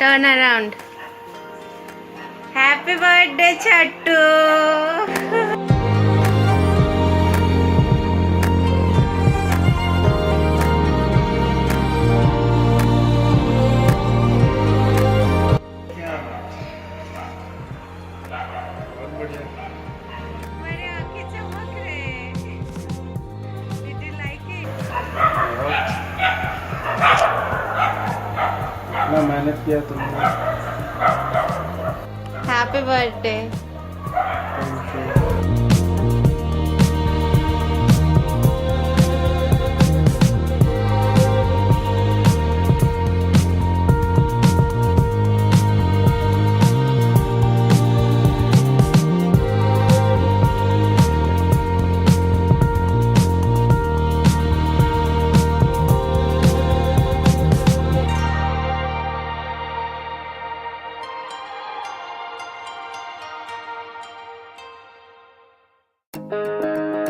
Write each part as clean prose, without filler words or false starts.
Turn around. Happy birthday, Chattu. मेरे आंखें चमक रहे. Did you like it? इतना मेहनत किया तुमने. Happy birthday. Thank you.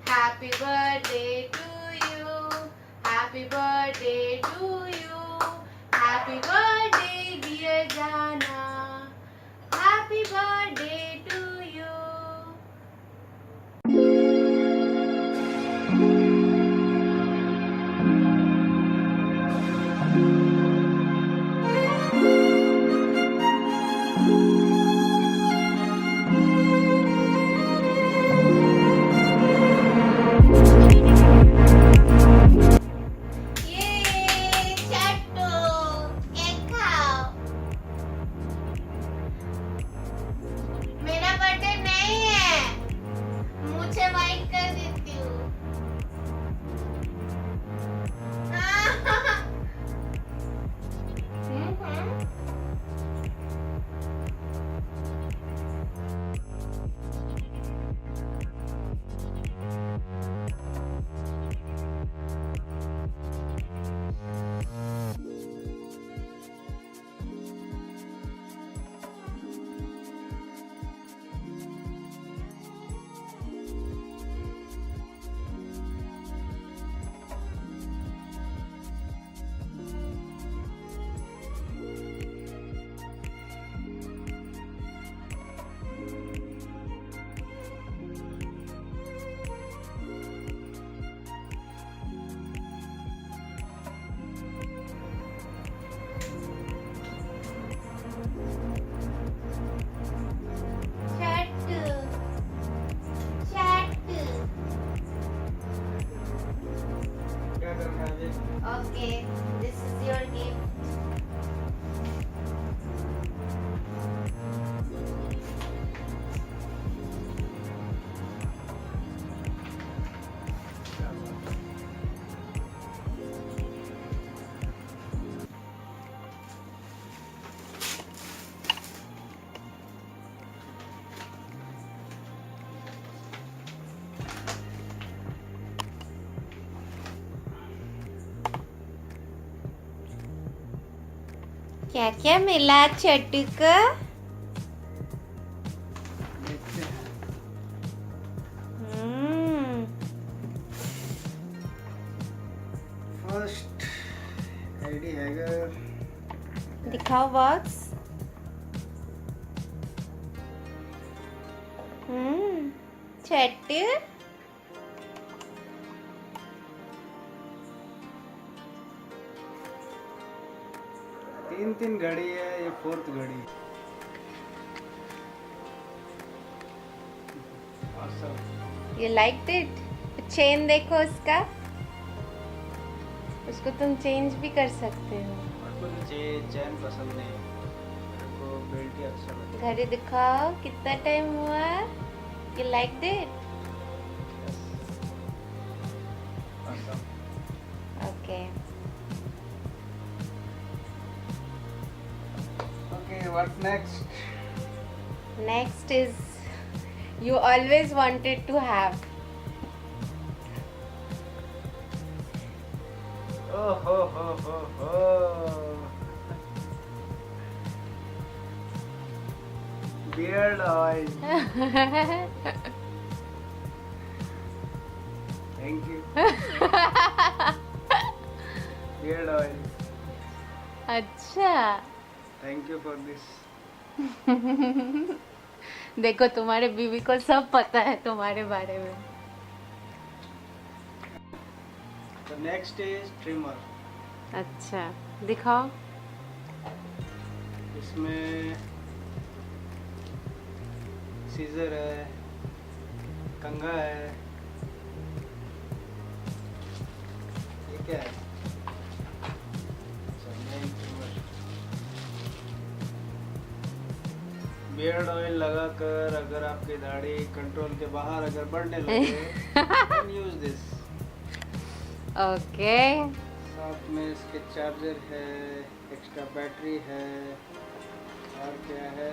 Happy birthday to you. Happy birthday to you. Happy birthday, dear Jana. Happy birthday to you. Yay, Chattu. Cake खाओ. मेरा बर्थडे नहीं है. मुझे वाइट कर देती हूँ. Okay, this is your gift. क्या क्या मिला छोटू को? देखते हैं। First ID hugger. दिखाओ बॉक्स। छोटू तीन घड़ी है, ये फोर्थ घड़ी। Awesome. You like it? Chain देखो उसका, उसको तुम चेंज भी कर सकते हो। मेरे को चैन पसंद नहीं, मेरे को बेल्ट ही अच्छा लगता है। घड़ी दिखाओ कितना टाइम हुआ। You like it? Awesome. Okay. Okay, what next? Next is you always wanted to have. Oh ho ho ho ho. Beard oil. Thank you. Beard oil. अच्छा, Thank you for this. देखो तुम्हारे बीवी को सब पता है तुम्हारे बारे में। The next is trimmer. अच्छा, दिखाओ। इसमें सीजर है, कंघा है। ये क्या है? बियर्ड ऑयल लगाकर अगर आपकी दाढ़ी कंट्रोल के बाहर अगर बढ़ने लगे then use this. ओके। साथ में इसके चार्जर है, एक्स्ट्रा बैटरी है, और क्या है?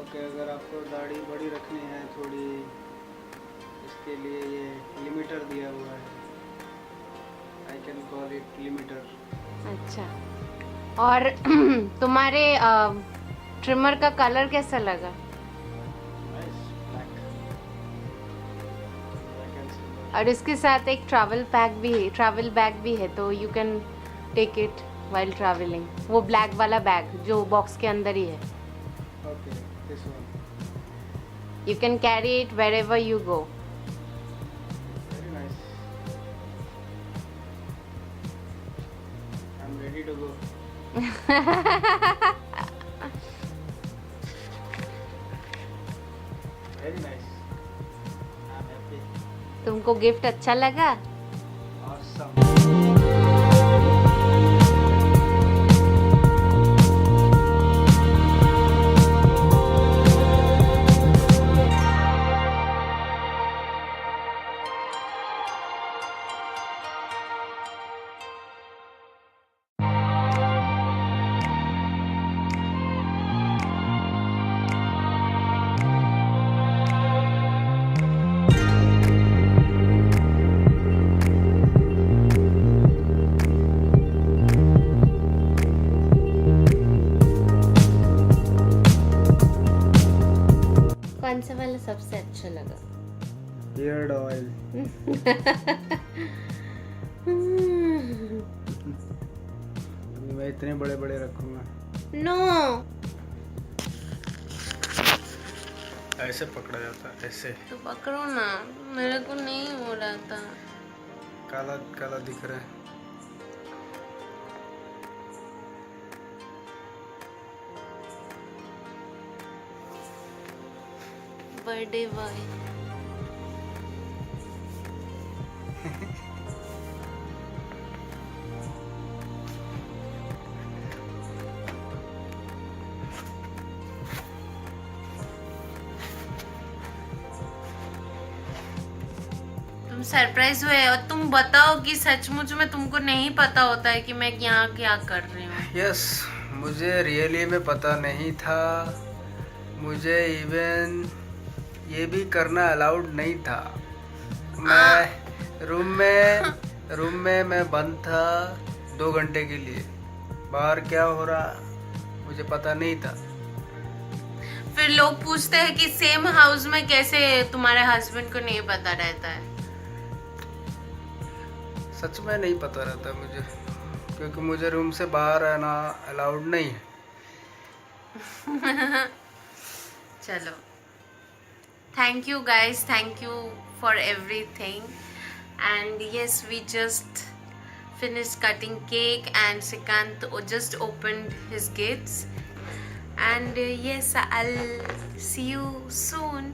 ओके, अगर आपको दाढ़ी बड़ी रखनी है थोड़ी, इसके लिए ये लिमिटर दिया हुआ है। I can call it limiter. अच्छा, और तुम्हारे ट्रिमर का कलर कैसा लगा? Nice, black and silver. और इसके साथ एक ट्रैवल बैग भी है, तो you can take it while travelling. वो ब्लैक वाला बैग जो बॉक्स के अंदर ही है, okay, this one. You can carry it wherever you go. Very nice. I am ready to go. Very nice. I am happy. तुमको gift अच्छा लगा? ऑसम। कौन सा वाला सबसे अच्छा लगा? Beard oil. मैं इतने बड़े बड़े रखूंगा। नो, ऐसे पकड़ा जाता है, ऐसे। तो पकड़ो ना, मेरे को नहीं हो रहा था। काला काला दिख रहा है। Birthday boy. तुम सरप्राइज हुए और तुम बताओ कि सचमुच में तुमको नहीं पता होता है कि मैं यहाँ क्या कर रही हूँ। यस, मुझे रियली में पता नहीं था। मुझे इवन ये भी करना अलाउड नहीं था। मैं रूम में मैं बंद था 2 घंटे के लिए। बाहर क्या हो रहा मुझे पता नहीं था। फिर लोग पूछते हैं कि सेम हाउस में कैसे तुम्हारे हस्बैंड को नहीं पता रहता है। सच में नहीं पता रहता मुझे, क्योंकि मुझे रूम से बाहर आना अलाउड नहीं है। चलो, thank you guys, thank you for everything, and yes, we just finished cutting cake and Sikant just opened his gates, and yes, I'll see you soon.